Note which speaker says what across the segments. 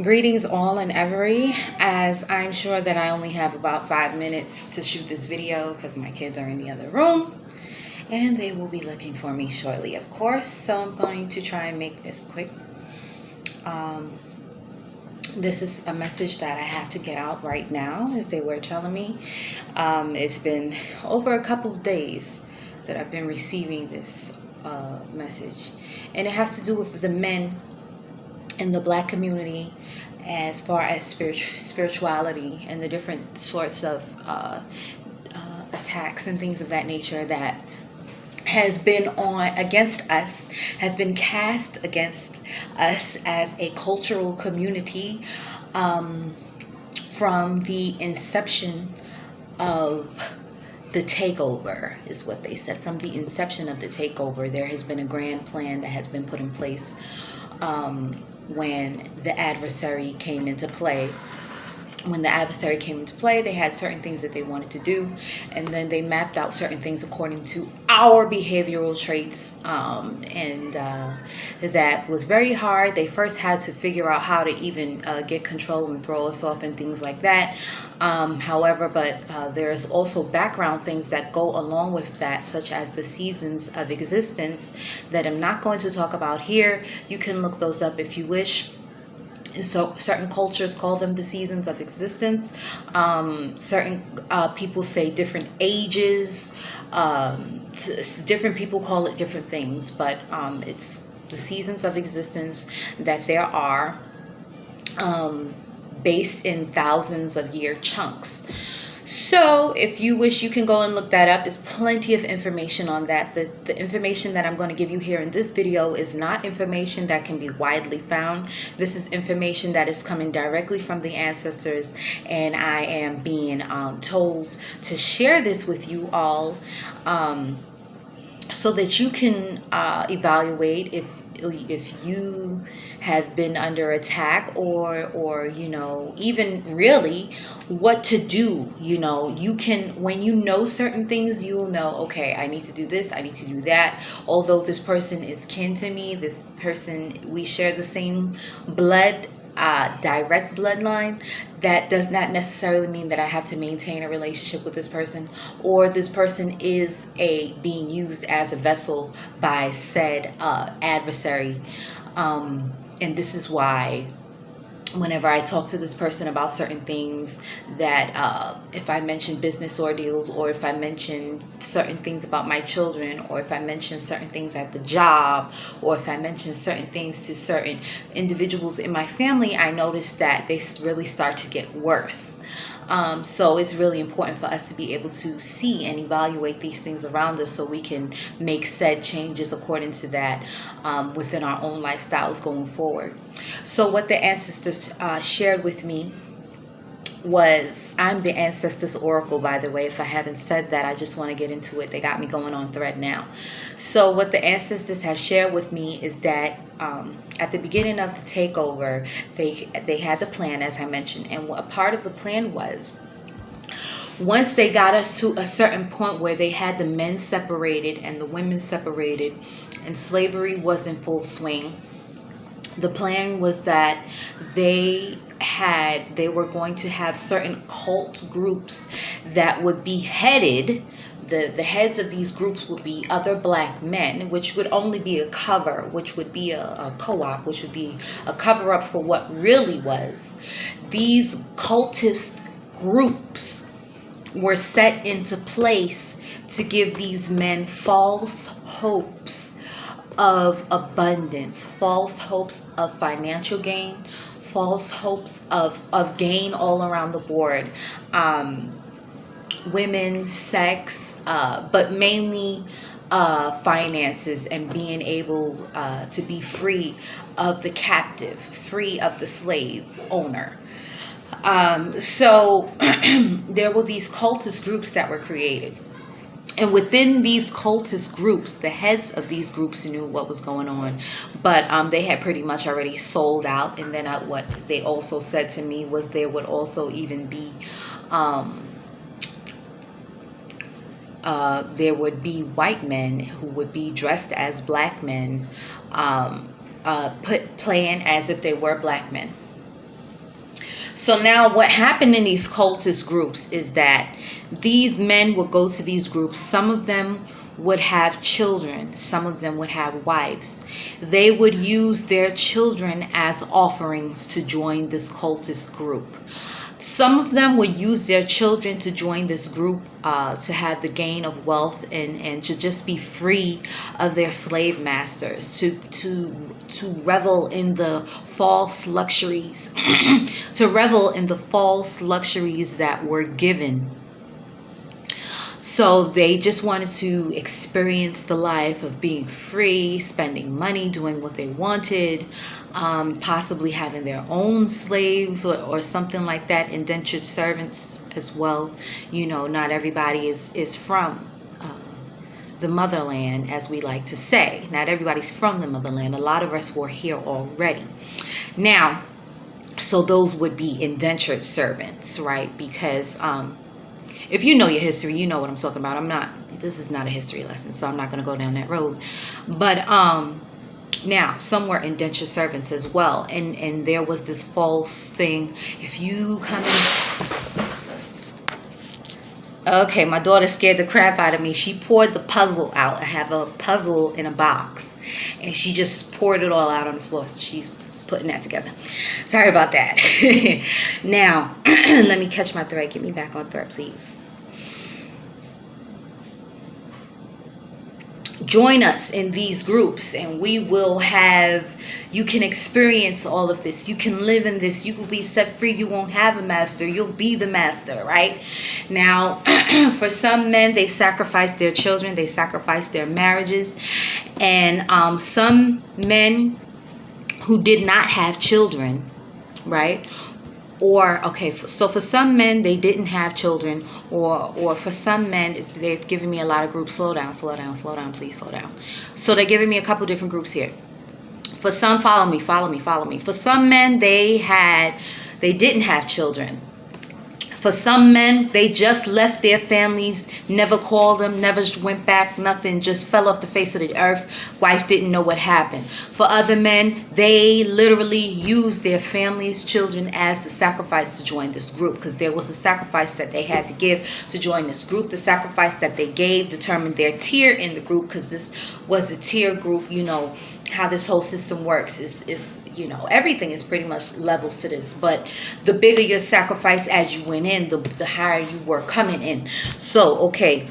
Speaker 1: Greetings all and every, as I'm sure that I only have about 5 minutes to shoot this video because my kids are in the other room and they will be looking for me shortly, of course, so I'm going to try and make this quick. This is a message that I have to get out right now, as they were telling me. It's been over a couple of days that I've been receiving this message, and it has to do with the men in the black community as far as spirituality and the different sorts of attacks and things of that nature that has been on against us, has been cast against us as a cultural community from the inception of the takeover, is what they said. From the inception of the takeover, there has been a grand plan that has been put in place when the adversary came into play. When the adversary came into play, they had certain things that they wanted to do, and then they mapped out certain things according to our behavioral traits, and that was very hard. They first had to figure out how to even get control and throw us off and things like that. However, there's also background things that go along with that, such as the seasons of existence that I'm not going to talk about here. You can look those up if you wish. So certain cultures call them the seasons of existence. Certain people say different ages. Different people call it different things, but it's the seasons of existence that there are, based in thousands of year chunks. So if you wish, you can go and look that up. There's plenty of information on that. The information that I'm going to give you here in this video is not information that can be widely found. This is information that is coming directly from the ancestors, and I am being told to share this with you all so that you can evaluate if you have been under attack, or even really what to do. You can, when you know certain things, you'll know, okay, I need to do this, I need to do that. Although this person is kin to me, this person, we share the same blood, direct bloodline, that does not necessarily mean that I have to maintain a relationship with this person, or this person is being used as a vessel by said adversary. And this is why whenever I talk to this person about certain things, that if I mention business ordeals, or if I mention certain things about my children, or if I mention certain things at the job, or if I mention certain things to certain individuals in my family, I notice that they really start to get worse. So it's really important for us to be able to see and evaluate these things around us, so we can make said changes according to that within our own lifestyles going forward. So what the ancestors shared with me was, I'm the Ancestors Oracle, by the way. If I haven't said that, I just want to get into it. They got me going on thread now. So what the ancestors have shared with me is that at the beginning of the takeover, they had the plan, as I mentioned, and a part of the plan was, once they got us to a certain point where they had the men separated and the women separated, and slavery was in full swing, the plan was that they were going to have certain cult groups that would be headed. The heads of these groups would be other black men, which would only be a cover, which would be a co-op, which would be a cover-up for what really was. These cultist groups were set into place to give these men false hopes of abundance, false hopes of financial gain, false hopes of gain all around the board. Women, sex, but mainly finances, and being able to be free of the captive, free of the slave owner. So there were these cultist groups that were created. And within these cultist groups, the heads of these groups knew what was going on, but they had pretty much already sold out. And then what they also said to me was there would also even be there would be white men who would be dressed as black men, playing as if they were black men. So now what happened in these cultist groups is that these men would go to these groups. Some of them would have children. Some of them would have wives. They would use their children as offerings to join this cultist group. Some of them would use their children to join this group to have the gain of wealth and to just be free of their slave masters, to revel in the false luxuries, to revel in the false luxuries that were given. So they just wanted to experience the life of being free, spending money, doing what they wanted, possibly having their own slaves or something like that, indentured servants as well. You know, not everybody is from the motherland, as we like to say. Not everybody's from the motherland. A lot of us were here already. Now, so those would be indentured servants, right? Because if you know your history, you know what I'm talking about. This is not a history lesson, so I'm not going to go down that road. But now, some were indentured servants as well. And there was this false thing. If you come in... Okay, my daughter scared the crap out of me. She poured the puzzle out. I have a puzzle in a box. And she just poured it all out on the floor. So she's putting that together. Sorry about that. Now, let me catch my thread. Get me back on thread, please. Join us in these groups and we will you can experience all of this. You can live in this. You will be set free. You won't have a master. You'll be the master, right? Now, for some men, they sacrifice their children. They sacrifice their marriages. And some men who did not have children, right? Or, okay, so for some men, they didn't have children. Or for some men, they've given me a lot of groups. Slow down, please slow down. So they're giving me a couple different groups here. For some, follow me. For some men, they didn't have children. For some men, they just left their families, never called them, never went back, nothing, just fell off the face of the earth. Wife didn't know what happened. For other men, they literally used their families, children as the sacrifice to join this group, because there was a sacrifice that they had to give to join this group. The sacrifice that they gave determined their tier in the group, because this was a tier group. You know how this whole system works is you know, everything is pretty much levels to this, but the bigger your sacrifice as you went in, the higher you were coming in. So, okay,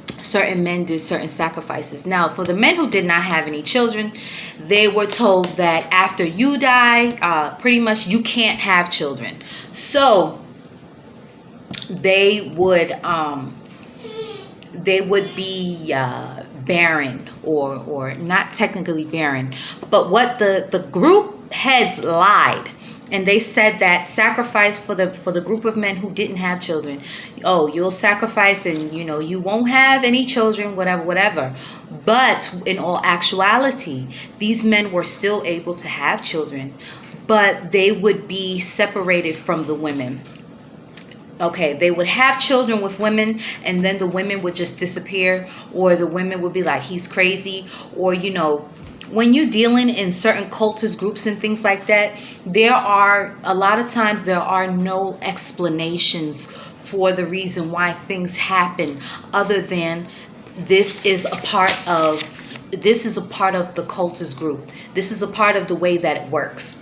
Speaker 1: certain men did certain sacrifices. Now, for the men who did not have any children, they were told that after you die, pretty much you can't have children. So they would be barren, or not technically barren, but what the group heads lied, and they said that sacrifice for the group of men who didn't have children, oh, you'll sacrifice and you know you won't have any children, whatever. But in all actuality, these men were still able to have children, but they would be separated from the women. Okay, they would have children with women, and then the women would just disappear, or the women would be like, he's crazy. Or, you know, when you're dealing in certain cultist groups and things like that, a lot of times there are no explanations for the reason why things happen, other than this is a part of the cultist group. This is a part of the way that it works.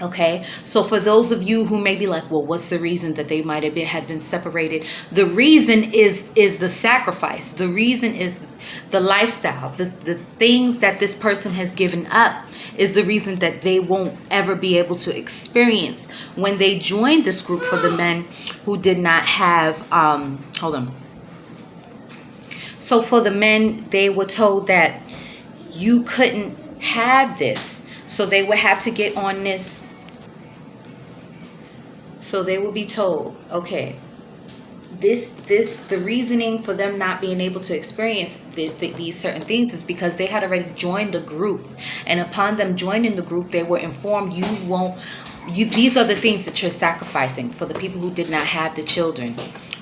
Speaker 1: Okay, so for those of you who may be like, well, what's the reason that they might have been separated? The reason is the sacrifice. The reason is the lifestyle. The things that this person has given up is the reason that they won't ever be able to experience when they joined this group. For the men who did not have, So for the men, they were told that you couldn't have this. So they would have to get on this. So they will be told, okay, the reasoning for them not being able to experience these certain things is because they had already joined the group. And upon them joining the group, they were informed, these are the things that you're sacrificing for the people who did not have the children,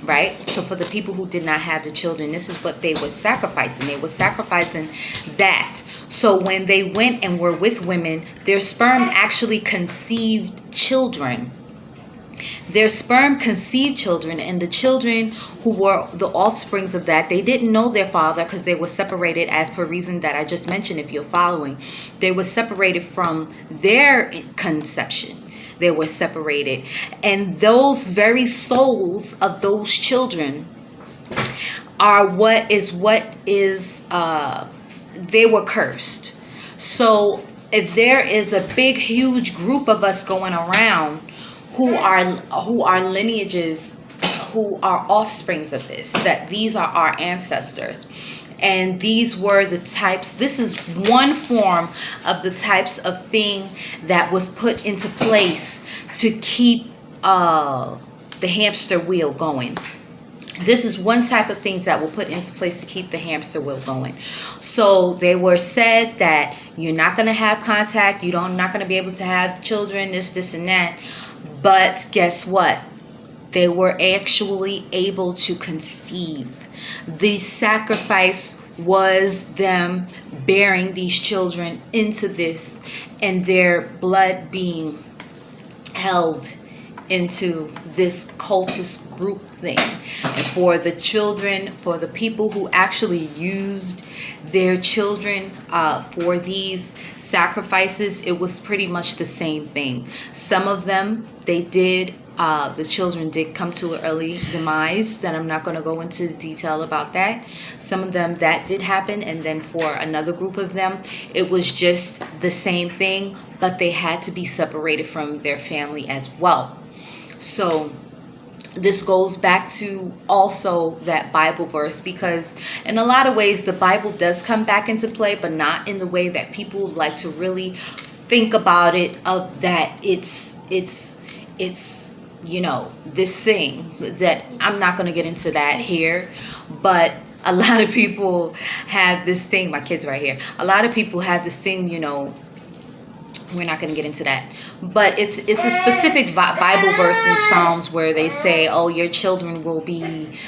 Speaker 1: right? So for the people who did not have the children, this is what they were sacrificing. They were sacrificing that. So when they went and were with women, their sperm actually conceived children. Their sperm conceived children, and the children who were the offsprings of that, they didn't know their father because they were separated, as per reason that I just mentioned. If you're following, they were separated from their conception. They were separated, and those very souls of those children are what is they were cursed. So if there is a big huge group of us going around who are lineages, who are offsprings of this, that these are our ancestors, and these were the types. This is one form of the types of thing that was put into place to keep the hamster wheel going. This is one type of things that were put into place to keep the hamster wheel going. So they were said that you're not going to have contact, not going to be able to have children, this and that. But guess what? They were actually able to conceive. The sacrifice was them bearing these children into this, and their blood being held into this cultist group thing. And for the children, for the people who actually used their children for these sacrifices, it was pretty much the same thing. Some of them, the children did come to an early demise, and I'm not going to go into detail about that. Some of them, that did happen, and then for another group of them, it was just the same thing, but they had to be separated from their family as well. So this goes back to also that Bible verse, because in a lot of ways the Bible does come back into play, but not in the way that people like to really think about it, of that it's this thing that I'm not going to get into that here. But a lot of people have this thing, my kids right here, a lot of people have this thing, we're not going to get into that. But it's a specific Bible verse in Psalms where they say, oh, your children will be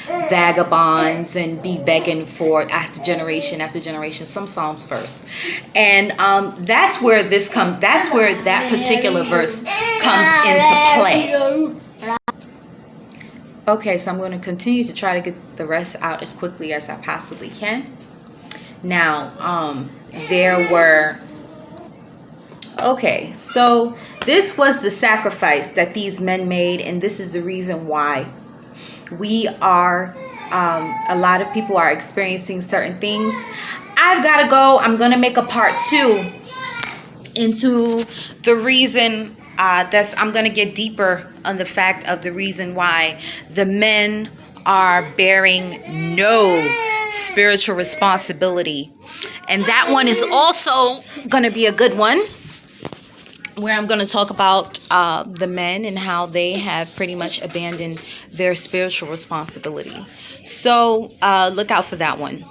Speaker 1: vagabonds and be begging for after generation, some Psalms verse. And that's where that particular verse comes into play. Okay, so I'm going to continue to try to get the rest out as quickly as I possibly can. Now, okay, so this was the sacrifice that these men made, and this is the reason why we are, a lot of people are experiencing certain things. I've got to go. I'm going to make a part 2 into the reason I'm going to get deeper on the fact of the reason why the men are bearing no spiritual responsibility. And that one is also going to be a good one, where I'm going to talk about the men and how they have pretty much abandoned their spiritual responsibility. So look out for that one.